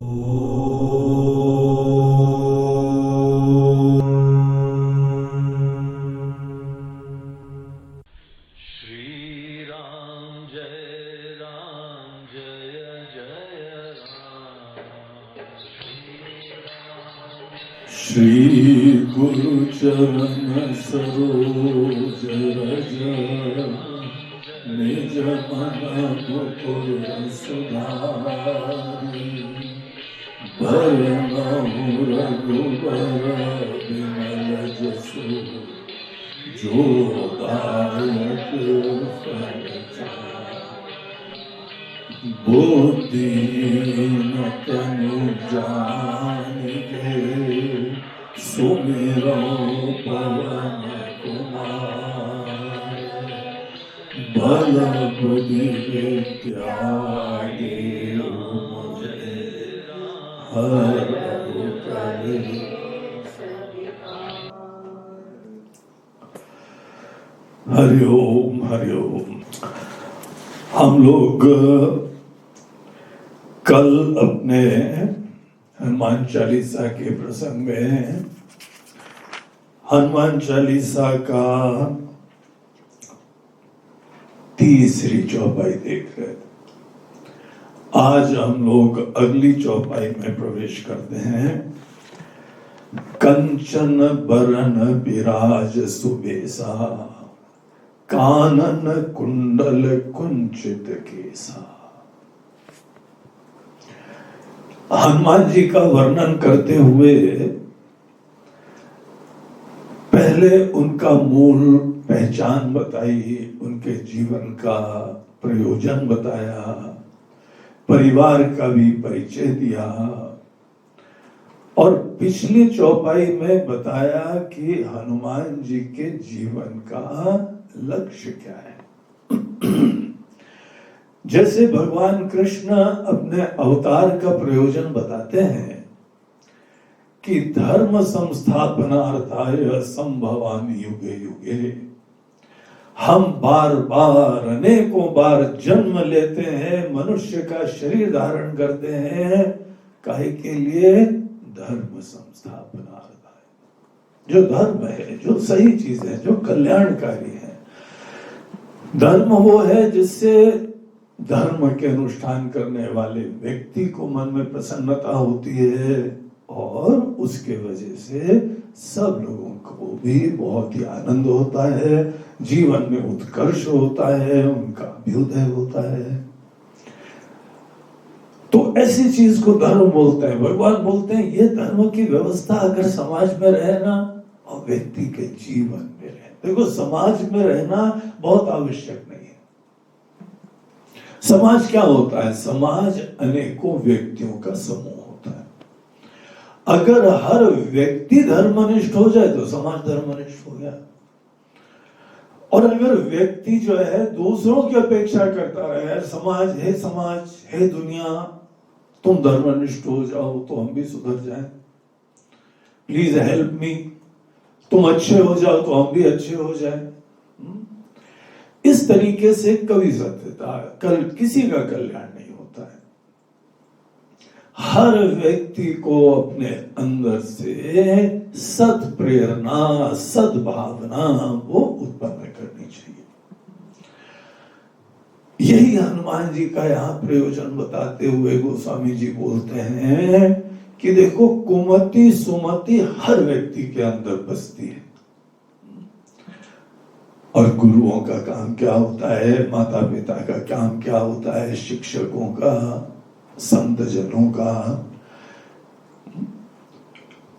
श्री गुरु चरण सरोज रज निज मन मुकुर सुधारि बरनहुँ रघुबर विमल जसु जो दायक फल चारि। बुद्धिहीन तनु जानिके सुमिरो पवन कुमार बल बुद्धि विद्या देहु मोहे हरहु कलेश विकार। हरिओम हरिओम। हम लोग कल अपने हनुमान चालीसा के प्रसंग में हनुमान चालीसा का तीसरी चौपाई देख रहे थे। आज हम लोग अगली चौपाई में प्रवेश करते हैं। कंचन बरन बिराज सुबेसा कानन कुंडल कुंचित केसा। हनुमान जी का वर्णन करते हुए पहले उनका मूल पहचान बताई, उनके जीवन का प्रयोजन बताया, परिवार का भी परिचय दिया और पिछली चौपाई में बताया कि हनुमान जी के जीवन का लक्ष्य क्या है। जैसे भगवान कृष्ण अपने अवतार का प्रयोजन बताते हैं कि धर्म संस्थापनार्थाय संभवामि युगे युगे। हम बार बार अनेकों बार जन्म लेते हैं, मनुष्य का शरीर धारण करते हैं, काहे के लिए? धर्म संस्थापनार्थाय। जो धर्म है, जो सही चीज है, जो कल्याणकारी है, धर्म वो है जिससे धर्म के अनुष्ठान करने वाले व्यक्ति को मन में प्रसन्नता होती है और उसके वजह से सब लोगों को भी बहुत ही आनंद होता है, जीवन में उत्कर्ष होता है, उनका अभ्युदय होता है। तो ऐसी चीज को धर्म बोलते हैं। भगवान बोलते हैं ये धर्म की व्यवस्था अगर समाज में रहे ना और व्यक्ति के जीवन में रहे। देखो, समाज में रहना बहुत आवश्यक नहीं है। समाज क्या होता है? समाज अनेकों व्यक्तियों का समूह होता है। अगर हर व्यक्ति धर्मनिष्ठ हो जाए तो समाज धर्मनिष्ठ हो गया। और अगर व्यक्ति जो है दूसरों की अपेक्षा करता रहे, समाज है दुनिया, तुम धर्मनिष्ठ हो जाओ तो हम भी सुधर जाएं, प्लीज हेल्प मी, तुम अच्छे हो जाओ तो हम भी अच्छे हो जाएं। इस तरीके से कभी सत्यता किसी का कल्याण नहीं होता है। हर व्यक्ति को अपने अंदर से सद प्रेरणा, सद्भावना वो उत्पन्न करनी चाहिए। यही हनुमान जी का यहाँ प्रयोजन बताते हुए गोस्वामी जी बोलते हैं कि देखो, कुमति सुमति हर व्यक्ति के अंदर बसती है। और गुरुओं का काम क्या होता है, माता पिता का काम क्या होता है, शिक्षकों का, संत जनों का?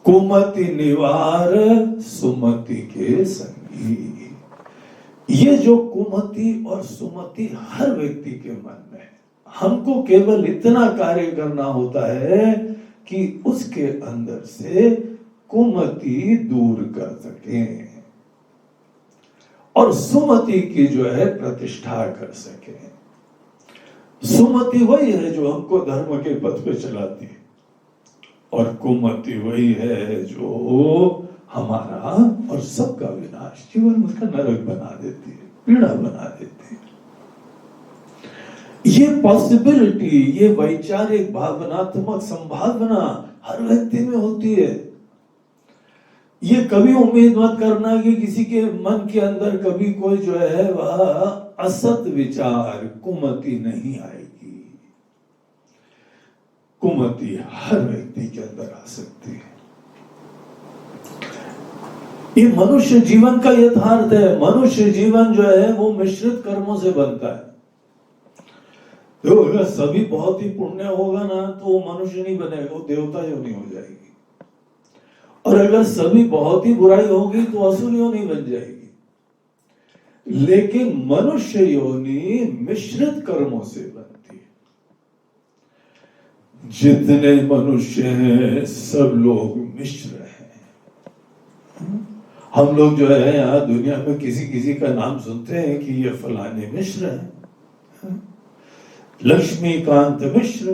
कुमति निवार सुमति के संगी। ये जो कुमति और सुमति हर व्यक्ति के मन में है। हमको केवल इतना कार्य करना होता है कि उसके अंदर से कुमति दूर कर सके और सुमति की जो है प्रतिष्ठा कर सके। सुमति वही है जो हमको धर्म के पथ पे चलाती है और कुमति वही है जो हमारा और सबका विनाश, जीवन उसका नरक बना देती है, पीड़ा बना देती है। ये पॉसिबिलिटी, ये वैचारिक भावनात्मक संभावना हर व्यक्ति में होती है। ये कभी उम्मीद मत करना कि किसी के मन के अंदर कभी कोई जो है वह असत विचार, कुमति नहीं आएगी। कुमति हर व्यक्ति के अंदर आ सकती है। ये मनुष्य जीवन का यथार्थ है। मनुष्य जीवन जो है वो मिश्रित कर्मों से बनता है। तो अगर सभी बहुत ही पुण्य होगा ना तो मनुष्य नहीं बनेगा, वो देवता योनि हो जाएगी। और अगर सभी बहुत ही बुराई होगी तो असुर योनि बन जाएगी। लेकिन मनुष्य योनि मिश्रित कर्मों से बनती है। जितने मनुष्य हैं सब लोग मिश्र हैं। हम लोग जो है यहाँ दुनिया में किसी किसी का नाम सुनते हैं कि ये फलाने मिश्र है, लक्ष्मीकांत मिश्र।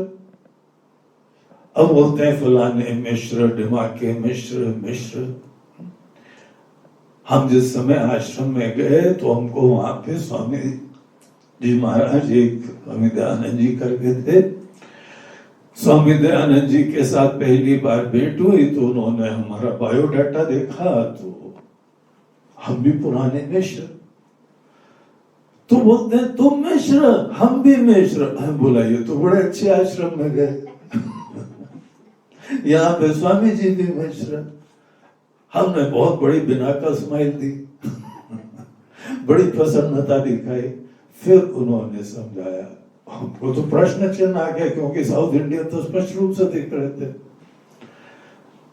अब बोलते हैं फलाने मिश्र, दिमाके मिश्र। हम जिस समय आश्रम में गए तो हमको वहां पे स्वामी जी महाराज एक स्वामी दयानंद जी करके थे। स्वामी दयानंद जी के साथ पहली बार भेंट हुई तो उन्होंने हमारा बायोडाटा देखा तो हम भी पुराने मिश्र। तो बोलते हैं तुम मिश्र, हम भी मिश्र। हम बोला ये तो बड़े अच्छे आश्रम में गए। यहाँ पे स्वामी जी भी मिश्र। हमने बहुत बड़ी बिना का स्माइल दी, बड़ी प्रसन्नता दिखाई। फिर उन्होंने समझाया, हमको तो प्रश्न चिन्ह आ गया क्योंकि साउथ इंडियन तो स्पष्ट रूप से दिख रहे थे।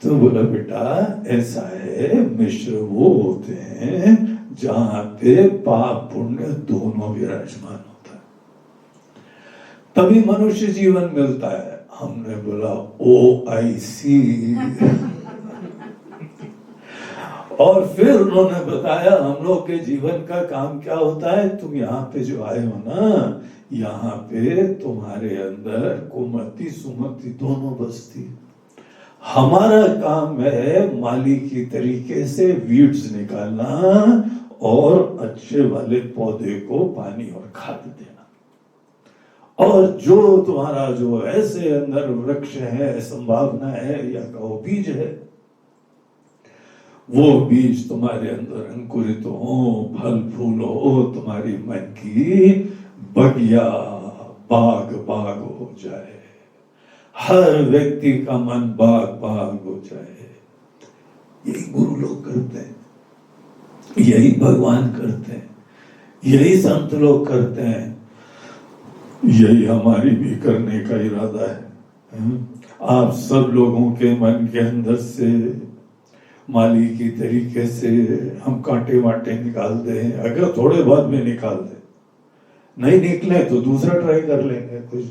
तो बोला बेटा ऐसा है, मिश्र वो होते हैं जहां पे पाप पुण्य दोनों विराजमान होता है, तभी मनुष्य जीवन मिलता है। हमने बोला OIC। और फिर उन्होंने बताया हम लोग के जीवन का काम क्या होता है। तुम यहाँ पे जो आए हो ना, यहाँ पे तुम्हारे अंदर कुमति सुमति दोनों बसती है। हमारा काम है माली की तरीके से वीड्स निकालना और अच्छे वाले पौधे को पानी और खाद देना। और जो तुम्हारा जो ऐसे अंदर वृक्ष है, संभावना है या कहो बीज है, वो बीज तुम्हारे अंदर अंकुरित हो, फल फूल हो, तुम्हारी मन की बगिया बाग हो जाए। हर व्यक्ति का मन बाग हो जाए। यही गुरु लोग करते हैं, यही भगवान करते हैं, यही संत लोग करते हैं, यही हमारी भी करने का इरादा है। आप सब लोगों के मन के अंदर से माली की तरीके से हम कांटे वाटे निकाल दें। अगर थोड़े बहुत में निकाल दें, नहीं निकले तो दूसरा ट्राई कर लेंगे, कुछ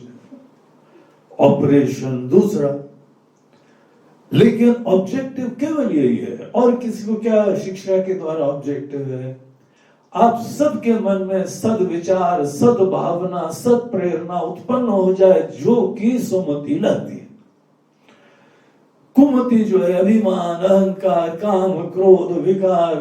ऑपरेशन दूसरा। लेकिन ऑब्जेक्टिव केवल यही है। और किसी को क्या शिक्षा के द्वारा ऑब्जेक्टिव है? आप सबके मन में सद्विचार, सद्भावना, सद प्रेरणा उत्पन्न हो जाए, जो कि सुमति लाती है। कुमति जो है अभिमान, अहंकार, काम, क्रोध, विकार।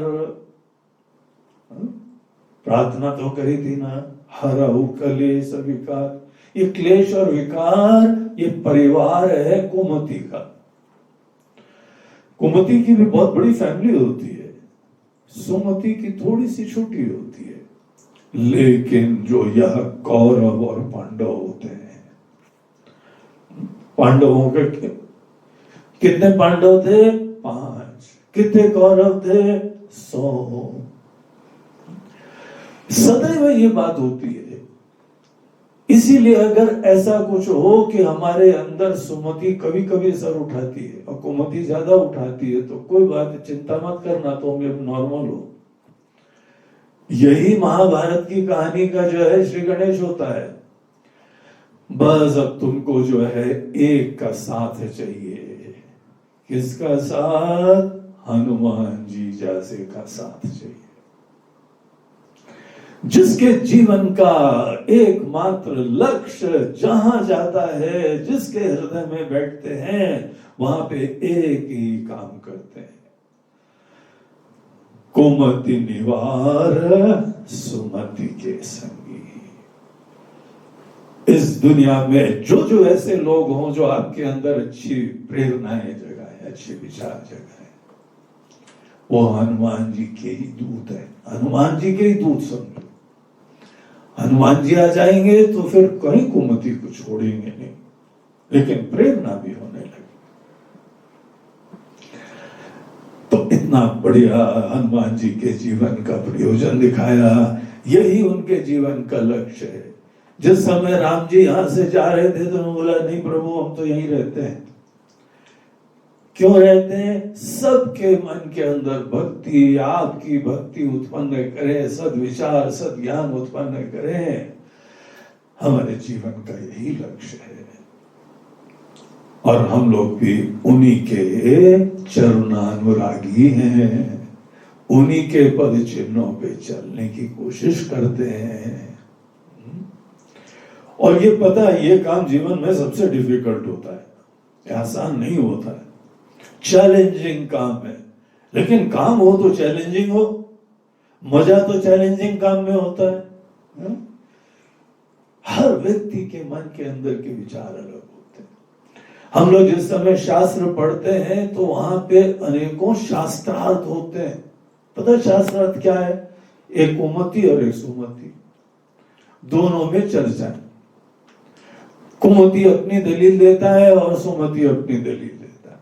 प्रार्थना तो करी थी ना, हरहु कलेश विकार। ये क्लेश और विकार ये परिवार है कुमति का। कुमति की भी बहुत बड़ी फैमिली होती है, सुमति की थोड़ी सी छोटी होती है। लेकिन जो यह कौरव और पांडव होते हैं, पांडवों के कितने पांडव थे? 5। कितने कौरव थे? 100। सदैव ये बात होती है। इसीलिए अगर ऐसा कुछ हो कि हमारे अंदर सुमति कभी कभी सर उठाती है और कुमति ज्यादा उठाती है, तो कोई बात, चिंता मत करना, तो हम नॉर्मल हो। यही महाभारत की कहानी का जो है श्री गणेश होता है। बस अब तुमको जो है एक का साथ चाहिए। किसका साथ? हनुमान जी जैसे का साथ चाहिए, जिसके जीवन का एकमात्र लक्ष्य जहां जाता है, जिसके हृदय में बैठते हैं, वहां पे एक ही काम करते हैं, कुमति निवार सुमति के संगी। इस दुनिया में जो जो ऐसे लोग हों जो आपके अंदर अच्छी प्रेरणाएं जगाए, अच्छे विचार जगाए, वो हनुमान जी के ही दूत है, हनुमान जी के ही दूत समझो। हनुमान जी आ जाएंगे तो फिर कहीं कुमति को छोड़ेंगे नहीं, लेकिन प्रेरणा भी होने लगी। तो इतना बढ़िया हनुमान जी के जीवन का प्रयोजन दिखाया, यही उनके जीवन का लक्ष्य है। जिस समय राम जी यहां से जा रहे थे तो उन्होंने बोला, नहीं प्रभु हम तो यहीं रहते हैं। क्यों रहते हैं? सबके मन के अंदर भक्ति, आपकी भक्ति उत्पन्न करे, सद्विचार सद्ज्ञान उत्पन्न करे, हमारे जीवन का यही लक्ष्य है। और हम लोग भी उन्हीं के चरणानुरागी हैं, उन्हीं के पद चिन्हों पे चलने की कोशिश करते हैं। और ये पता है, ये काम जीवन में सबसे डिफिकल्ट होता है, ये आसान नहीं होता है, चैलेंजिंग काम है। लेकिन काम हो तो चैलेंजिंग हो, मजा तो चैलेंजिंग काम में होता है। हर व्यक्ति के मन के अंदर के विचार अलग होते हैं। हम लोग जिस समय शास्त्र पढ़ते हैं तो वहां पे अनेकों शास्त्रार्थ होते हैं। पता है शास्त्रार्थ क्या है? एक कुमति और एक सुमति, दोनों में चर्चा है। कुमति अपनी दलील देता है और सुमति अपनी दलील देता है।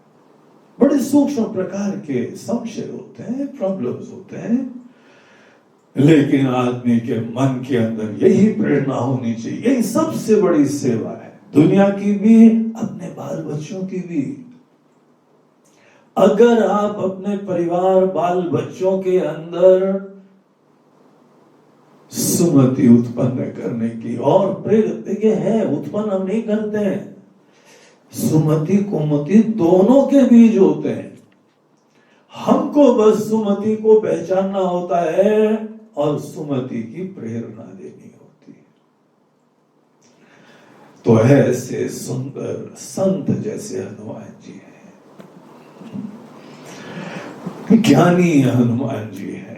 बड़े सूक्ष्म प्रकार के संशय होते हैं, प्रॉब्लम्स होते हैं, लेकिन आदमी के मन के अंदर यही प्रेरणा होनी चाहिए। यही सबसे बड़ी सेवा है, दुनिया की भी, अपने बाल बच्चों की भी। अगर आप अपने परिवार, बाल बच्चों के अंदर सुमति उत्पन्न करने की और प्रेरित, देखिए है, उत्पन्न हम नहीं करते हैं, सुमति कुमति दोनों के बीज होते हैं। हमको बस सुमति को पहचानना होता है और सुमति की प्रेरणा देनी होती है। तो ऐसे सुंदर संत जैसे हनुमान जी हैं, ज्ञानी हनुमान जी हैं।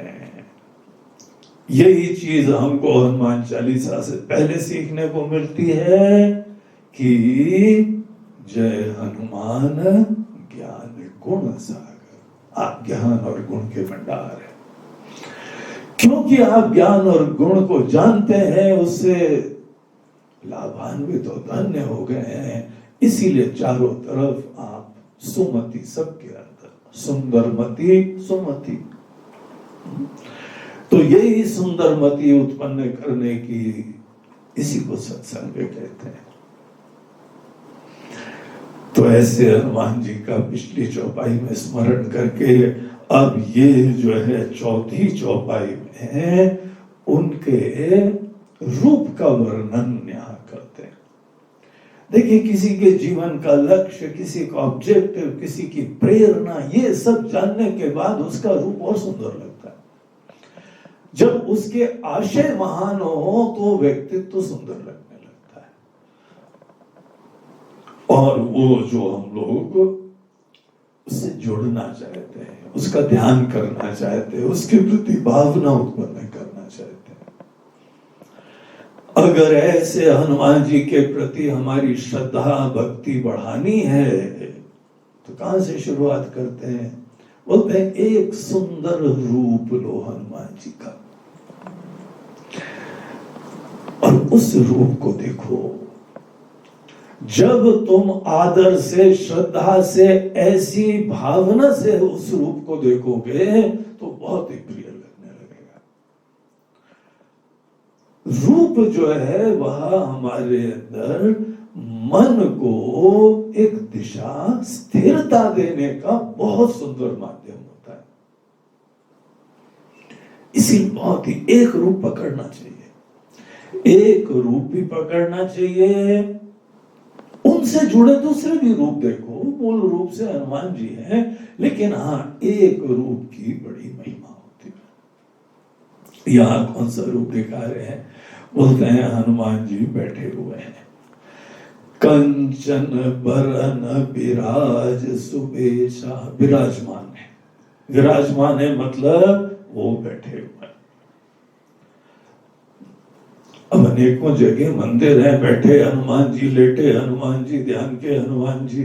यही चीज हमको हनुमान चालीसा से पहले सीखने को मिलती है कि जय हनुमान ज्ञान गुण सागर। आप ज्ञान और गुण के भंडार है। क्योंकि आप ज्ञान और गुण को जानते हैं, उससे लाभान्वित और धन्य हो गए हैं। इसीलिए चारों तरफ आप सुमति, सबके अंदर सुंदरमति, सुमति। तो यही सुंदरमति उत्पन्न करने की, इसी को सत्संग कहते हैं। तो ऐसे हनुमान जी का पिछली चौपाई में स्मरण करके अब ये जो है चौथी चौपाई में उनके रूप का वर्णन यहाँ करते हैं। देखिए, किसी के जीवन का लक्ष्य, किसी का ऑब्जेक्टिव, किसी की प्रेरणा, ये सब जानने के बाद उसका रूप और सुंदर लगता है। जब उसके आशय महान हो तो व्यक्तित्व सुंदर लगने लगता है। और वो जो हम लोग उससे जुड़ना चाहते हैं, उसका ध्यान करना चाहते हैं, उसके प्रति भावना उत्पन्न करना चाहते हैं, अगर ऐसे हनुमान जी के प्रति हमारी श्रद्धा भक्ति बढ़ानी है तो कहां से शुरुआत करते हैं? बोलते हैं एक सुंदर रूप लो हनुमान जी का और उस रूप को देखो। जब तुम आदर से, श्रद्धा से, ऐसी भावना से उस रूप को देखोगे तो बहुत ही प्रिय लगने लगेगा। रूप जो है वह हमारे अंदर मन को एक दिशा, स्थिरता देने का बहुत सुंदर माध्यम होता है। इसी बहुत ही एक रूप पकड़ना चाहिए, एक रूप भी पकड़ना चाहिए। उनसे जुड़े दूसरे भी रूप देखो, मूल रूप से हनुमान जी हैं, लेकिन हाँ, एक रूप की बड़ी महिमा होती है। यहाँ कौन सा रूप दिखा रहे हैं? बोलते हैं हनुमान जी बैठे हुए हैं, कंचन बरन विराज सुबेशा। विराजमान है, विराजमान है मतलब वो बैठे हुए हैं। अब अनेकों जगह मंदिर हैं, बैठे हनुमान जी, लेटे हनुमान जी, ध्यान के हनुमान जी।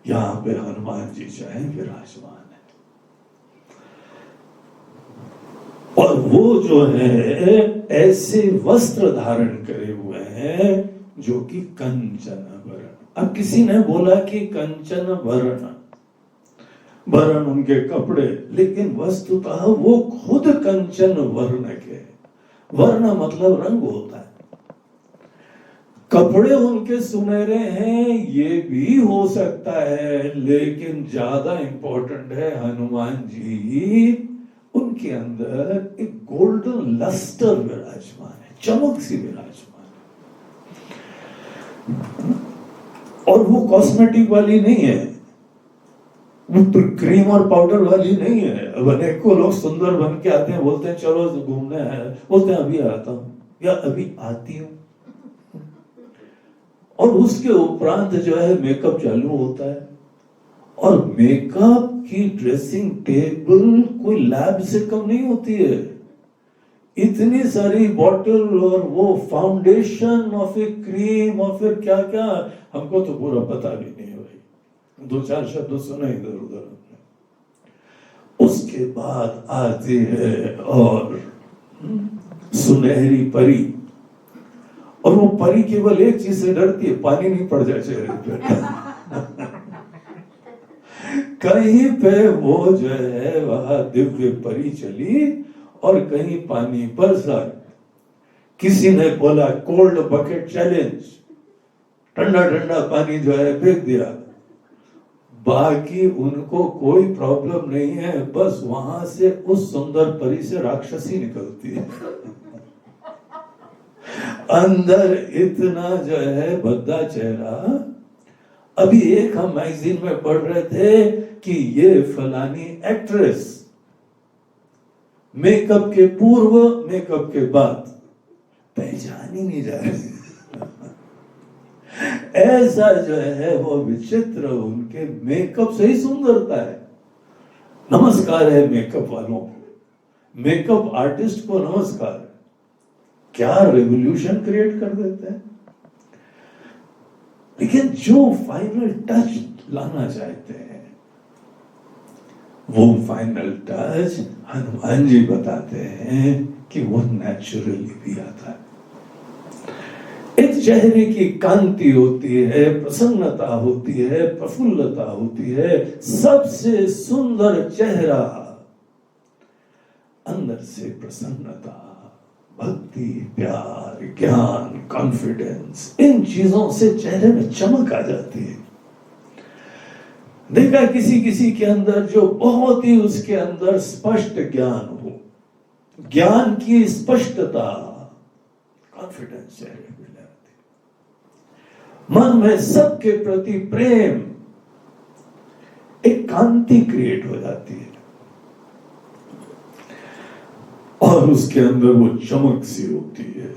यहाँ पे हनुमान जी चाहे विराजमान है, और वो जो है ऐसे वस्त्र धारण करे हुए हैं जो कि कंचन वर्ण। अब किसी ने बोला कि कंचन वर्ण, वर्ण उनके कपड़े, लेकिन वस्तुतः वो खुद कंचन वर्ण के। वर्ण मतलब रंग होता है। कपड़े उनके सुनहरे हैं ये भी हो सकता है, लेकिन ज्यादा इंपॉर्टेंट है हनुमान जी, उनके अंदर एक गोल्डन लस्टर विराजमान है, चमक सी विराजमान है। और वो कॉस्मेटिक वाली नहीं है, वो क्रीम और पाउडर वाली नहीं है। अब अनेकों लोग सुंदर बन के आते हैं, बोलते हैं चलो घूमने हैं, बोलते हैं अभी आता हूं या अभी आती हूं, और उसके उपरांत जो है मेकअप चालू होता है। और मेकअप की ड्रेसिंग टेबल कोई लैब से कम नहीं होती है। इतनी सारी बॉटल और वो फाउंडेशन और फिर क्रीम और फिर क्या क्या, हमको तो पूरा पता भी नहीं है भाई, 2-4 शब्द सुने इधर उधर। उसके बाद आती है और सुनहरी परी, और वो परी केवल एक चीज से डरती है, पानी नहीं पड़ जाए चेहरे पे। कहीं पे वो जो है वहां दिव्य परी चली और कहीं पानी बरसा। किसी ने बोला कोल्ड बकेट चैलेंज, ठंडा ठंडा पानी जो है फेंक दिया। बाकी उनको कोई प्रॉब्लम नहीं है, बस वहां से उस सुंदर परी से राक्षसी निकलती है। अंदर इतना जो है भद्दा चेहरा। अभी एक हम मैगजीन में पढ़ रहे थे कि ये फलानी एक्ट्रेस मेकअप के पूर्व मेकअप के बाद पहचान ही नहीं जा रही। ऐसा जो है वो विचित्र उनके मेकअप से ही सुंदरता है। नमस्कार है मेकअप वालों को, मेकअप आर्टिस्ट को नमस्कार। क्या रेवोल्यूशन क्रिएट कर देते हैं। लेकिन जो फाइनल टच लाना चाहते हैं वो फाइनल टच हनुमान जी बताते हैं कि वो नेचुरली भी आता है। एक चेहरे की कांति होती है, प्रसन्नता होती है, प्रफुल्लता होती है। सबसे सुंदर चेहरा, अंदर से प्रसन्नता, भक्ति, प्यार, ज्ञान, कॉन्फिडेंस, इन चीजों से चेहरे में चमक आ जाती है। देखा किसी किसी के अंदर जो बहुत ही उसके अंदर स्पष्ट ज्ञान हो, ज्ञान की स्पष्टता, कॉन्फिडेंस चेहरे पे आती, मन में सबके प्रति प्रेम, एक कांति क्रिएट हो जाती है, और उसके अंदर वो चमक सी होती है।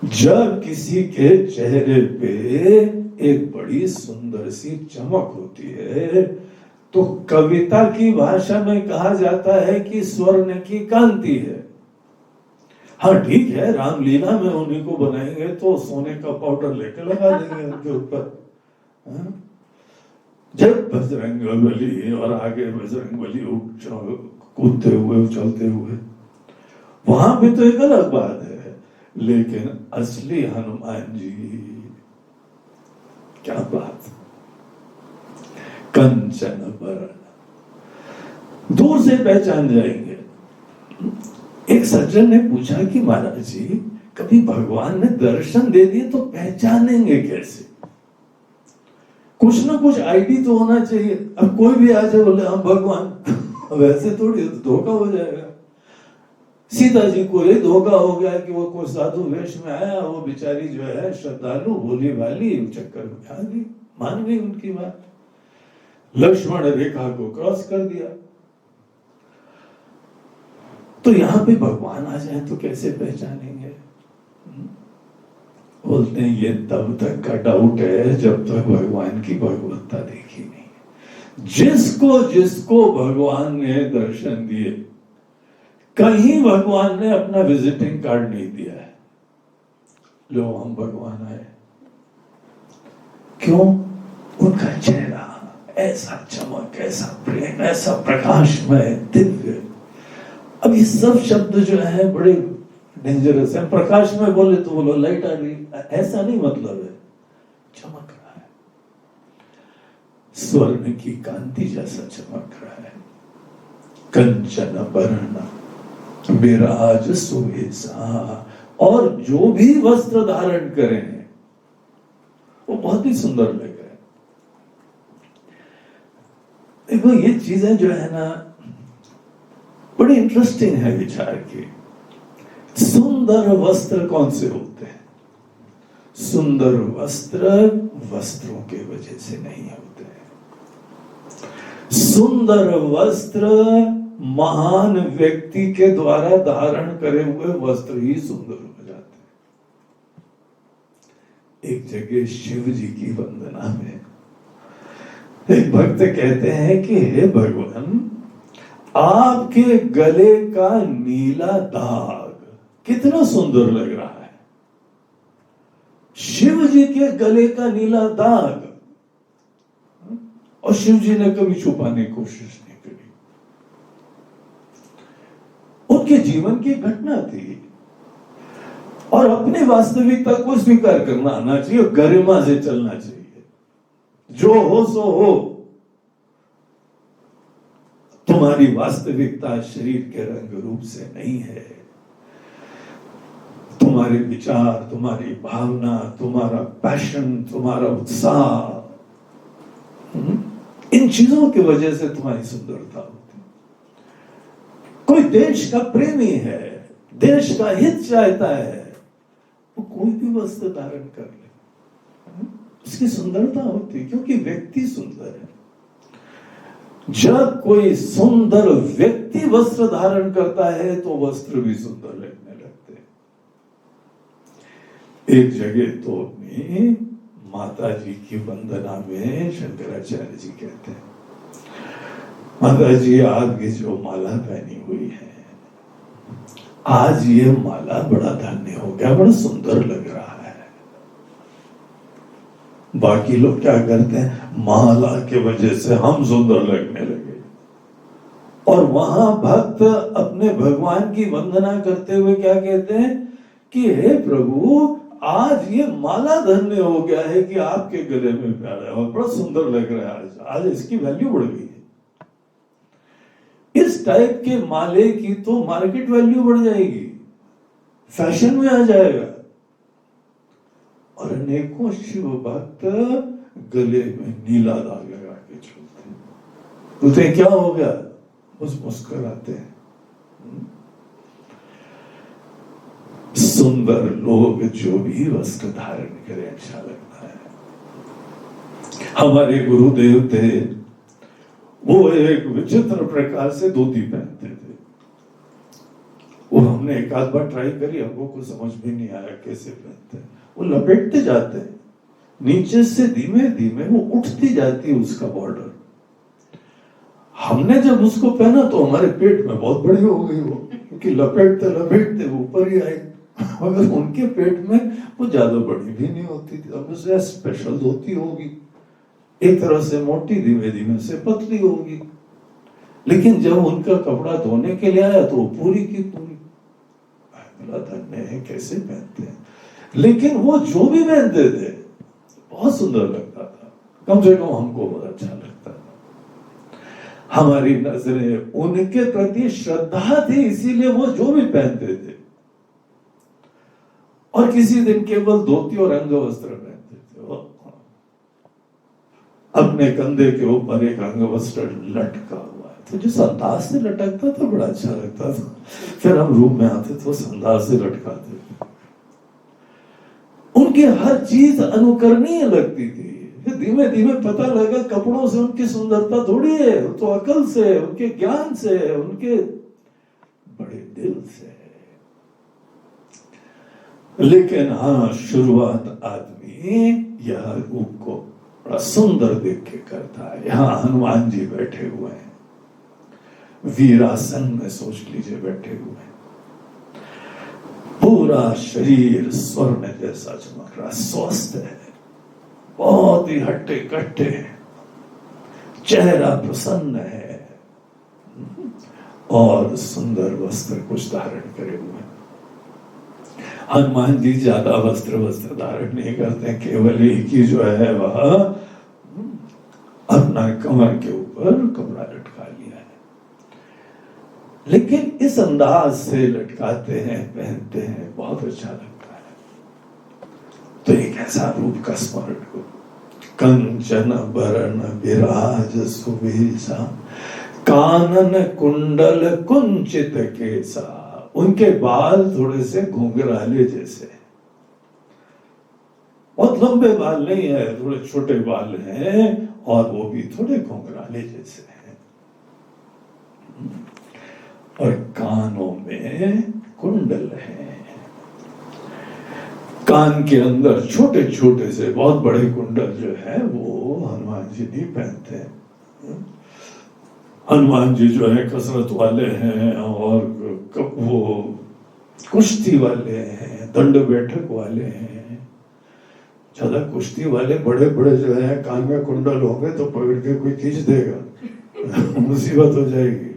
जब किसी के चेहरे पे एक बड़ी सुंदर सी चमक होती है तो कविता की भाषा में कहा जाता है कि स्वर्ण की कांति है। हाँ ठीक है, रामलीला में उन्हीं को बनाएंगे तो सोने का पाउडर लेके लगा देंगे उनके ऊपर। जब बजरंगबली और आगे बजरंगबली कूदते हुए उछलते हुए, वहां भी तो एक अलग बात है। लेकिन असली हनुमान जी, क्या बात, कंचन वर्ण, दूर से पहचान जाएंगे। एक सज्जन ने पूछा कि महाराज जी, कभी भगवान ने दर्शन दे दिए तो पहचानेंगे कैसे? कुछ ना कुछ आईडी तो होना चाहिए। अब कोई भी आ जाए बोले हम भगवान, वैसे थोड़ी धोखा हो जाएगा। सीता जी को ये धोखा हो गया कि वो कोई साधु वेश में आया, वो बेचारी जो है श्रद्धालु भोली वाली चक्कर में आ गई, मान गई उनकी बात, लक्ष्मण रेखा को क्रॉस कर दिया। तो यहां पे भगवान आ जाए तो कैसे पहचानेंगे? बोलते हैं ये तब तक का डाउट है जब तक भगवान की भगवत्ता देखी नहीं। जिसको जिसको भगवान ने दर्शन दिए, कहीं भगवान ने अपना विजिटिंग कार्ड नहीं दिया है, लो हम भगवान आए। क्यों? उनका चेहरा ऐसा चमक, ऐसा प्रेम, ऐसा प्रकाशमय, दिव्य। अब ये सब शब्द जो है बड़े डेंजरस है। प्रकाशमय बोले तो बोलो लाइट आ रही, ऐसा नहीं मतलब है, चमक रहा है, स्वर्ण की कांति जैसा चमक रहा है। कंचन वर्ण विराज सुवेशा, और जो भी वस्त्र धारण करें वो बहुत ही सुंदर लग रहा है। देखो ये चीजें जो है ना बड़ी इंटरेस्टिंग है विचार की। सुंदर वस्त्र कौन से होते हैं? सुंदर वस्त्र वस्त्रों के वजह से नहीं होते हैं। सुंदर वस्त्र महान व्यक्ति के द्वारा धारण करे हुए वस्त्र ही सुंदर हो जाते हैं। एक जगह शिव जी की वंदना में एक भक्त कहते हैं कि हे भगवान, आपके गले का नीला दाग कितना सुंदर लग रहा है। शिव जी के गले का नीला दाग, और शिव जी ने कभी छुपाने की कोशिश नहीं करी। उनके जीवन की घटना थी, और अपनी वास्तविकता को स्वीकार करना आना चाहिए, गरिमा से चलना चाहिए। जो हो सो हो, तुम्हारी वास्तविकता शरीर के रंग रूप से नहीं है। तुम्हारे विचार, तुम्हारी भावना, तुम्हारा पैशन, तुम्हारा उत्साह, इन चीजों की वजह से तुम्हारी सुंदरता होती। कोई देश का प्रेमी है, देश का हित चाहता है, वो कोई भी वस्त्र धारण कर ले, उसकी सुंदरता होती है, क्योंकि व्यक्ति सुंदर है। जब कोई सुंदर व्यक्ति वस्त्र धारण करता है तो वस्त्र भी सुंदर लगने लगते हैं। एक जगह तो अपनी माता जी की वंदना में शंकराचार्य जी कहते हैं, माता जी आपकी जो माला पहनी हुई है, आज ये माला बड़ा धन्य हो गया, बड़ा सुंदर लग रहा है। बाकी लोग क्या करते हैं, माला के वजह से हम सुंदर लगने लगे। और वहां भक्त अपने भगवान की वंदना करते हुए क्या कहते हैं कि हे प्रभु, आज ये माला धन्य हो गया है कि आपके गले में प्यारा है और बड़ा सुंदर लग रहा है। आज इसकी वैल्यू बढ़ गई है। इस टाइप के माले की तो मार्केट वैल्यू बढ़ जाएगी, फैशन में आ जाएगा। और अनेकों शिव भक्त गले में नीला दाग लगा के चलते हैं। पूछते क्या हो गया? बस मुस्कुराते हैं। सुंदर लोग जो भी वस्त्र धारण करें अच्छा लगता है। हमारे गुरुदेव थे, वो एक विचित्र प्रकार से धोती पहनते थे। वो हमने एक आध बार ट्राई करी, हमको कुछ समझ भी नहीं आया कैसे पहनते हैं। वो लपेटते जाते हैं, नीचे से धीमे धीमे वो उठती जाती है उसका बॉर्डर। हमने जब उसको पहना तो हमारे पेट में बहुत बड़ी हो गई वो, क्योंकि लपेटते लपेटते वो ऊपर ही आई। मगर उनके पेट में वो ज्यादा बड़ी भी नहीं होती थी। अब उसे स्पेशल धोती होगी, एक तरह से मोटी, धीमे धीमे से पतली होगी। लेकिन जब उनका कपड़ा धोने के लिए आया तो वो पूरी की पूरी। धन्य है, कैसे पहनते हैं। लेकिन वो जो भी पहनते थे बहुत सुंदर लगता था, कम से कम हमको बहुत अच्छा लगता था। हमारी नजरें उनके प्रति श्रद्धा थी, इसीलिए वो जो भी पहनते थे। और किसी दिन केवल धोती और अंगवस्त्र पहनते थे। अपने कंधे के ऊपर एक अंगवस्त्र लटका हुआ है, तो जिस अंदाज से लटकता था बड़ा अच्छा लगता था। फिर हम रूम में आते तो उस अंदाज से लटकाते थे। उनकी हर चीज अनुकरणीय लगती थी। फिर धीमे धीमे पता लगा कपड़ों से उनकी सुंदरता थोड़ी है, तो अकल से, उनके ज्ञान से, उनके बड़े दिल से। लेकिन हाँ, शुरुआत आदमी यह रूप को बड़ा सुंदर देख के करता है। यहाँ हनुमान जी बैठे हुए हैं, वीरासन में सोच लीजिए बैठे हुए, पूरा शरीर स्वर्ण जैसा चमक रहा, स्वस्थ है, बहुत ही हट्टे कट्टे है, चेहरा प्रसन्न है और सुंदर वस्त्र कुछ धारण करे हुए। हनुमान जी ज्यादा वस्त्र धारण नहीं करते, केवल एक ही जो है वह अपना कमर के ऊपर कपड़ा लटका लिया है, लेकिन इस अंदाज से लटकाते हैं, पहनते हैं, बहुत अच्छा लगता है। तो एक ऐसा रूप का स्मरण हो, कंचन बरन विराज सुबेसा, कानन कुंडल कुंचित केसा। उनके बाल थोड़े से घुंघराले जैसे, बहुत लंबे बाल नहीं है, थोड़े छोटे बाल हैं और वो भी थोड़े घुंघराले जैसे हैं। और कानों में कुंडल है, कान के अंदर छोटे छोटे से, बहुत बड़े कुंडल जो है वो हनुमान जी नहीं पहनते हैं। हनुमान जी जो है कसरत वाले हैं और वो कुश्ती वाले हैं, दंड बैठक वाले हैं। ज्यादा कुश्ती वाले बड़े बड़े जो है कान में कुंडल होंगे तो पकड़ के कोई खींच देगा मुसीबत हो जाएगी।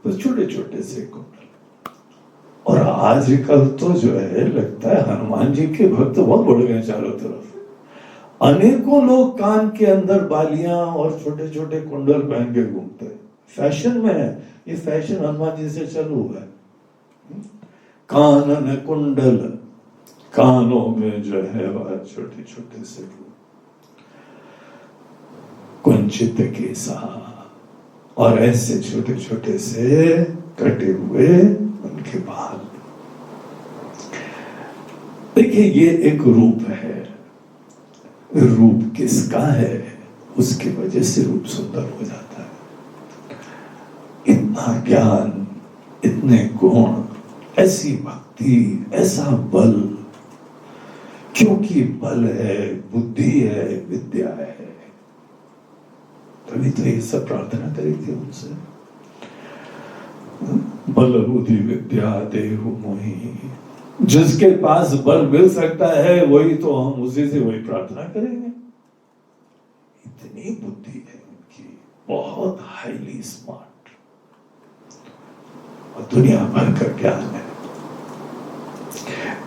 तो छोटे छोटे से कुंडल। और आजकल तो जो है लगता है हनुमान जी के भक्त बहुत बढ़ गए चारों तरफ। अनेकों लोग कान के अंदर बालियां और छोटे छोटे कुंडल पहन के घूमते हैं, फैशन में है ये, फैशन हनुमान जी से चालू हुआ है। कानन कुंडल, कानों में जो है वह छोटे छोटे से कुंचित केसा, और ऐसे छोटे छोटे से कटे हुए उनके बाल। देखिए ये एक रूप है, रूप किसका है उसकी वजह से रूप सुंदर हो जाता है। इतना ज्ञान, इतने गुण, ऐसी भक्ति, ऐसा बल, क्योंकि बल है, बुद्धि है, विद्या है, तभी तो ये सब प्रार्थना करी थी उनसे। बल बुद्धि विद्या देहु मोहि, जिसके पास बल मिल सकता है वही तो हम उसी से वही प्रार्थना करेंगे। इतनी बुद्धि है उनकी, बहुत हाईली स्मार्ट, और दुनिया भर का ज्ञान है।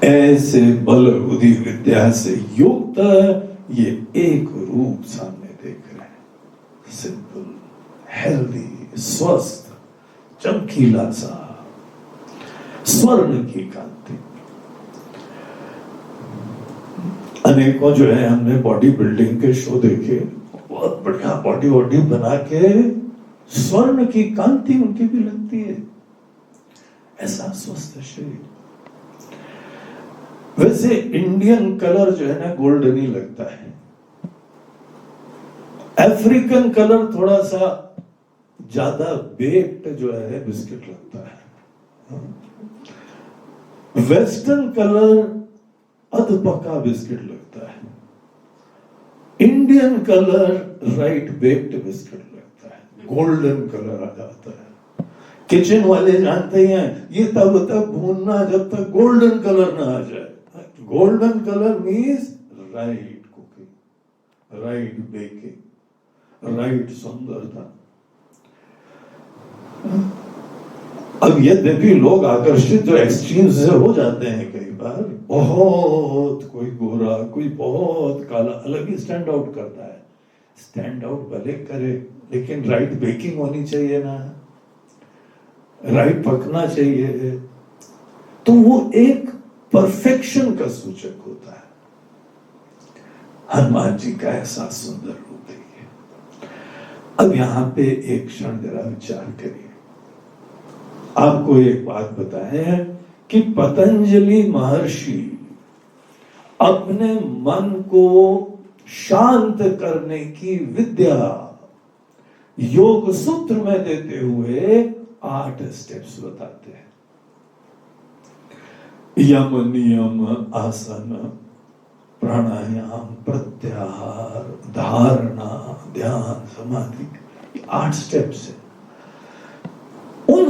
ऐसे बल बुद्धि विद्या से युक्त ये एक रूप सामने देख रहे हैं, सिंपल, हेल्दी, स्वस्थ, चमकीला सा, स्वर्ण की कांति। अनेकों जो है हमने बॉडी बिल्डिंग के शो देखे, बहुत बढ़िया बॉडी वॉडी बना के स्वर्ण की कांति उनकी भी लगती है, ऐसा स्वस्थ शरीर। वैसे इंडियन कलर जो है ना गोल्डन ही लगता है, अफ्रीकन कलर थोड़ा सा ज्यादा बेक्ड जो है बिस्किट लगता है, वेस्टर्न कलर अधपका बिस्किट लगता है, Indian colour right baked biscuit लगता है, गोल्डन कलर आ जाता है। किचन वाले जानते हैं ये तब तक भूनना जब तक गोल्डन कलर ना आ जाए। Golden colour means right cooking, right baking, right सुंदरता। अब यद्यपि लोग आकर्षित जो एक्सट्रीम से हो जाते हैं कई बार, बहुत कोई गोरा कोई बहुत काला, अलग ही स्टैंड आउट करता है। स्टैंड आउट भले करे लेकिन राइट बेकिंग होनी चाहिए ना, राइट पकना चाहिए, तो वो एक परफेक्शन का सूचक होता है। हनुमान जी का ऐसा सुंदर रूप है। अब यहां पे एक क्षण जरा विचार करिए। आपको एक बात बताएं कि पतंजलि महर्षि अपने मन को शांत करने की विद्या योग सूत्र में देते हुए 8 स्टेप्स बताते हैं। यम नियम आसन प्राणायाम प्रत्याहार धारणा ध्यान समाधि, 8 स्टेप्स है।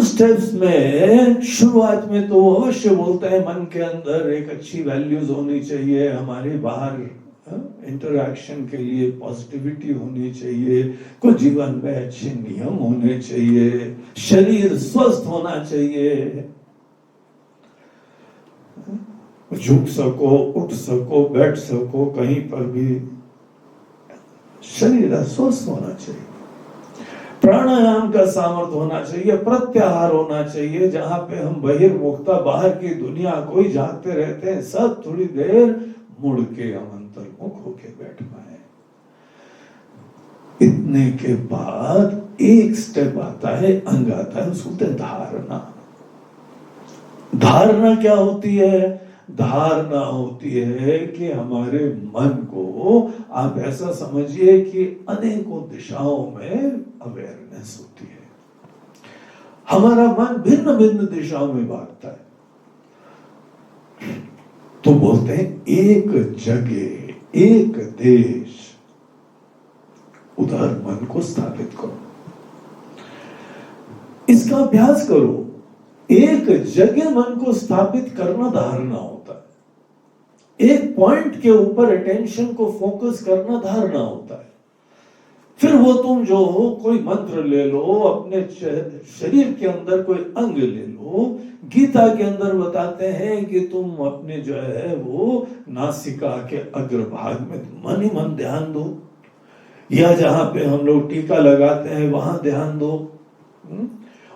स्टेप्स में शुरुआत में तो अवश्य बोलते हैं मन के अंदर एक अच्छी वैल्यूज होनी चाहिए, हमारे बाहर इंटरैक्शन के लिए पॉजिटिविटी होनी चाहिए, कुछ जीवन में अच्छे नियम होने चाहिए, शरीर स्वस्थ होना चाहिए, झुक सको, उठ सको, बैठ सको, कहीं पर भी शरीर स्वस्थ होना चाहिए, प्राणायाम का सामर्थ्य होना चाहिए, प्रत्याहार होना चाहिए, जहां पे हम बहिर्मुखता बाहर की दुनिया को ही झांकते रहते हैं, सब थोड़ी देर मुड़ के हम अंतर्मुख होके बैठ पाए। इतने के बाद एक स्टेप आता है, अंग आता है, उसको बोलते हैं धारणा। धारणा क्या होती है? धारणा होती है कि हमारे मन को आप ऐसा समझिए कि अनेकों दिशाओं में अवेयरनेस होती है। हमारा मन भिन्न भिन्न दिशाओं में भागता है, तो बोलते हैं एक जगह एक देश, उधर मन को स्थापित करो, इसका अभ्यास करो। एक जगह मन को स्थापित करना धारणा होता है, एक पॉइंट के ऊपर अटेंशन को फोकस करना धारणा होता है। फिर वो तुम जो हो, कोई मंत्र ले लो, अपने शरीर के अंदर कोई अंग ले लो। गीता के अंदर बताते हैं कि तुम अपने जो है वो नासिका के अग्रभाग में मन ही मन ध्यान दो, या जहां पे हम लोग टीका लगाते हैं वहां ध्यान दो,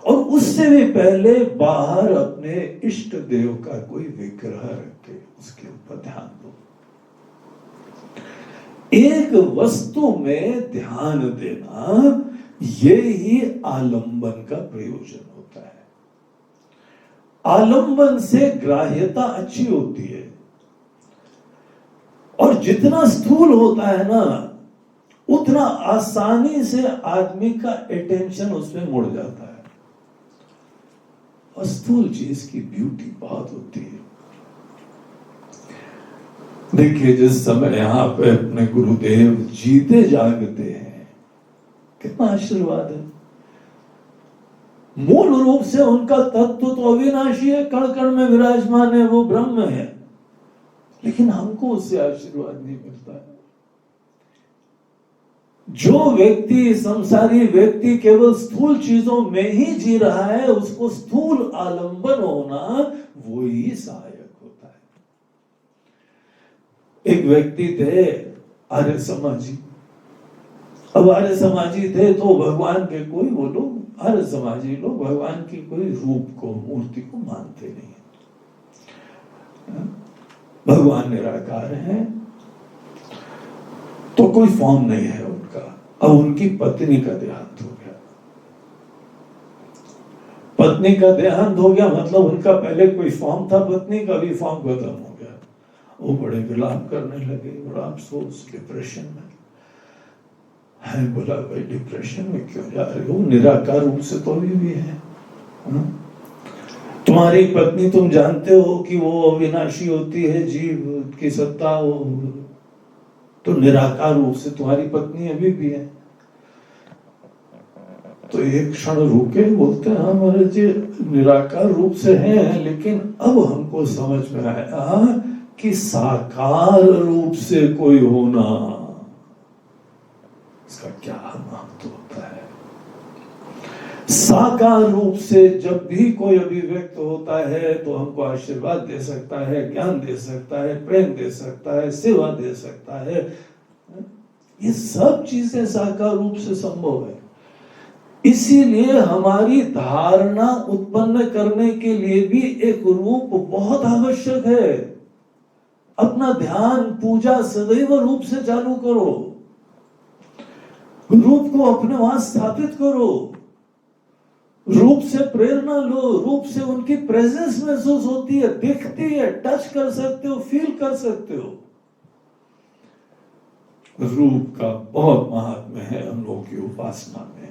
और उससे भी पहले बाहर अपने इष्ट देव का कोई विग्रह रखे, उसके ऊपर ध्यान दो। एक वस्तु में ध्यान देना, ये ही आलंबन का प्रयोजन होता है। आलंबन से ग्राह्यता अच्छी होती है, और जितना स्थूल होता है ना, उतना आसानी से आदमी का अटेंशन उसमें मुड़ जाता है। और स्थूल चीज की ब्यूटी बहुत होती है। देखिए, जिस समय यहाँ पे अपने गुरुदेव जीते जागते हैं, कितना आशीर्वाद है। मूल रूप से उनका तत्व तो अविनाशी है, कण कण में विराजमान है, वो ब्रह्म है, लेकिन हमको उससे आशीर्वाद नहीं मिलता है। जो व्यक्ति, संसारी व्यक्ति, केवल स्थूल चीजों में ही जी रहा है, उसको स्थूल आलंबन होना वो ही सहायक होता है। एक व्यक्ति थे आर्य समाजी। अब आर्य समाजी थे तो भगवान के कोई, वो लोग आर्य समाजी लोग भगवान की कोई रूप को, मूर्ति को मानते नहीं है। भगवान निराकार है, तो कोई फॉर्म नहीं है उनका। अब उनकी पत्नी का देहांत हो गया। पत्नी का देहांत हो गया मतलब उनका पहले कोई फॉर्म था, पत्नी का भी फॉर्म खत्म हो गया। वो बड़े विलाप करने लगे, बड़ा अफसोस, डिप्रेशन में है। बोला, भाई डिप्रेशन में क्यों जा रहे हो? निराकार रूप से तो अभी भी है। तुम्हारी पत्नी, तुम जानते हो कि वो अविनाशी होती है, जीव की सत्ता हो, तो निराकार रूप से तुम्हारी पत्नी अभी भी है। तो एक क्षण रुके, बोलते हैं, हाँ महाराज जी, निराकार रूप से हैं, लेकिन अब हमको समझ में आया कि साकार रूप से कोई होना, इसका क्या महत्व होता है। साकार रूप से जब भी कोई अभिव्यक्त होता है तो हमको आशीर्वाद दे सकता है, ज्ञान दे सकता है, प्रेम दे सकता है, सेवा दे सकता है। ये सब चीजें साकार रूप से संभव है। इसीलिए हमारी धारणा उत्पन्न करने के लिए भी एक रूप बहुत आवश्यक है। अपना ध्यान, पूजा सदैव रूप से चालू करो, रूप को अपने वहां स्थापित करो, रूप से प्रेरणा लो, रूप से उनकी प्रेजेंस महसूस होती है, दिखती है, टच कर सकते हो, फील कर सकते हो। रूप का बहुत महात्म्य है हम लोगों की उपासना में।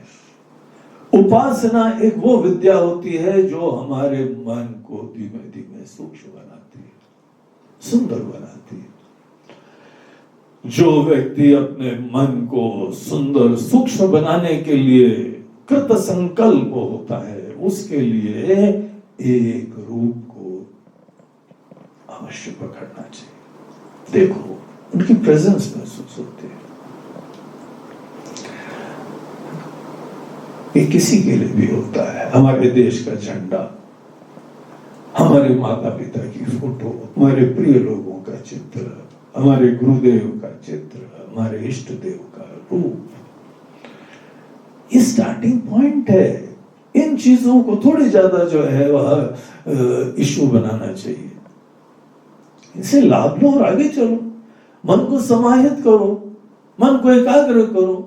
उपासना एक वो विद्या होती है जो हमारे मन को धीमे धीमे सूक्ष्म बनाती है, सुंदर बनाती है। जो व्यक्ति अपने मन को सुंदर सूक्ष्म बनाने के लिए कृत संकल्प होता है, उसके लिए एक रूप को अवश्य पकड़ना चाहिए। देखो उनकी प्रेजेंस महसूस होती है। ये किसी के लिए भी होता है। हमारे देश का झंडा, हमारे माता पिता की फोटो, हमारे प्रिय लोगों का चित्र, हमारे गुरुदेव का चित्र, हमारे इष्ट देव का रूप, ये स्टार्टिंग पॉइंट है। इन चीजों को थोड़ी ज्यादा जो है वह इश्यू बनाना चाहिए। इसे लाभ लो और आगे चलो। मन को समाहित करो, मन को एकाग्र करो।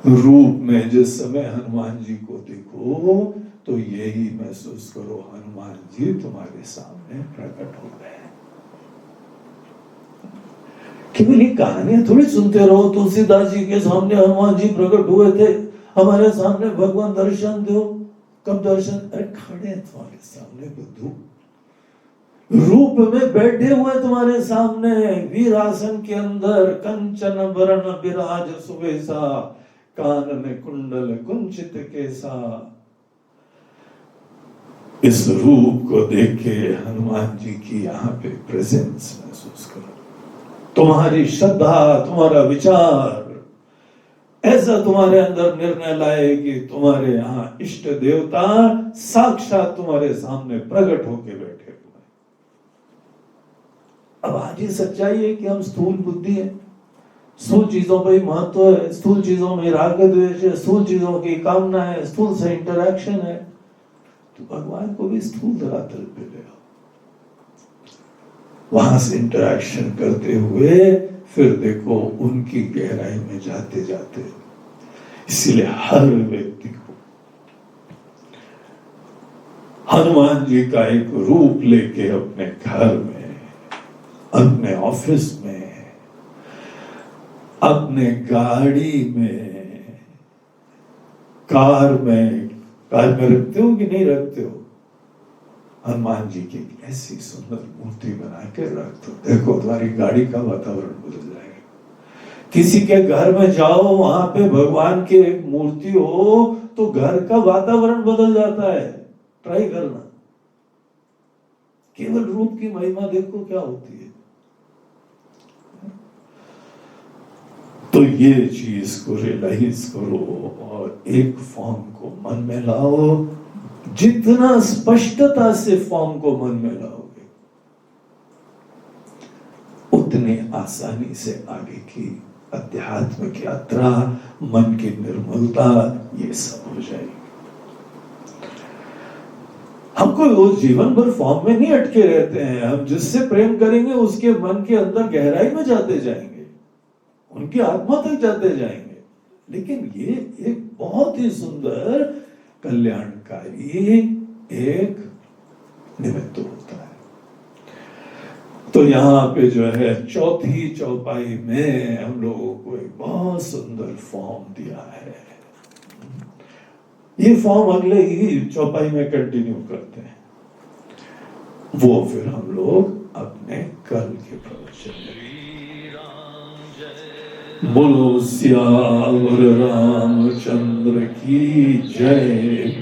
रूप में जिस समय हनुमान जी को देखो तो यही महसूस करो, हनुमान जी तुम्हारे सामने प्रकट हो गए। केवल ये कहानियां थोड़ी सुनते रहो, तुलसीदास जी के सामने हनुमान जी प्रकट हुए थे, हमारे सामने भगवान दर्शन दो। कब दर्शन? अरे खड़े तुम्हारे सामने बुद्धू, रूप में बैठे हुए तुम्हारे सामने, वीरासन के अंदर, कंचन वरण विराज सुबेसा, कान में कुंडल कुंचित केसा। इस रूप को देख के हनुमान जी की यहाँ पे प्रेजेंस महसूस करो। तुम्हारी श्रद्धा, तुम्हारा विचार ऐसा तुम्हारे अंदर निर्णय लाए कि तुम्हारे यहाँ इष्ट देवता साक्षात तुम्हारे सामने प्रकट होके बैठे हुए। अब आज ये सच्चाई है कि हम स्थूल बुद्धि है, स्थूल चीजों पर ही महत्व है, स्थूल चीजों में राग द्वेष है, स्थूल चीजों की कामना है, स्थूल से इंटरैक्शन है। तो भगवान को भी स्थूल धरातल पे ले आओ, वहां से इंटरैक्शन करते हुए फिर देखो उनकी गहराई में जाते जाते। इसीलिए हर व्यक्ति को हनुमान जी का एक रूप लेके अपने घर में, अपने ऑफिस में, अपने गाड़ी में, कार में रखते हो कि नहीं रखते हो? हनुमान जी की ऐसी सुंदर मूर्ति बना के रख दो, देखो तुम्हारी गाड़ी का वातावरण बदल जाएगा। किसी के घर में जाओ, वहां पे भगवान की एक मूर्ति हो तो घर का वातावरण बदल जाता है। ट्राई करना, केवल रूप की महिमा देखो क्या होती है। तो ये चीज को रियलाइज करो और एक फॉर्म को मन में लाओ। जितना स्पष्टता से फॉर्म को मन में लाओगे, उतने आसानी से आगे की आध्यात्मिक यात्रा, मन की निर्मलता, ये सब हो जाएगी। हमको वो जीवन भर फॉर्म में नहीं अटके रहते हैं। हम जिससे प्रेम करेंगे उसके मन के अंदर गहराई में जाते जाएंगे, उनकी आत्मा तक जाते जाएंगे। लेकिन ये एक बहुत ही सुंदर कल्याणकारी एक निमित्त होता है। तो यहाँ पे जो है चौथी चौपाई में हम लोगों को एक बहुत सुंदर फॉर्म दिया है। ये फॉर्म अगले ही चौपाई में कंटिन्यू करते हैं, वो फिर हम लोग अपने कल के प्रवचन में। बोलो सियावर रामचंद्र की जय।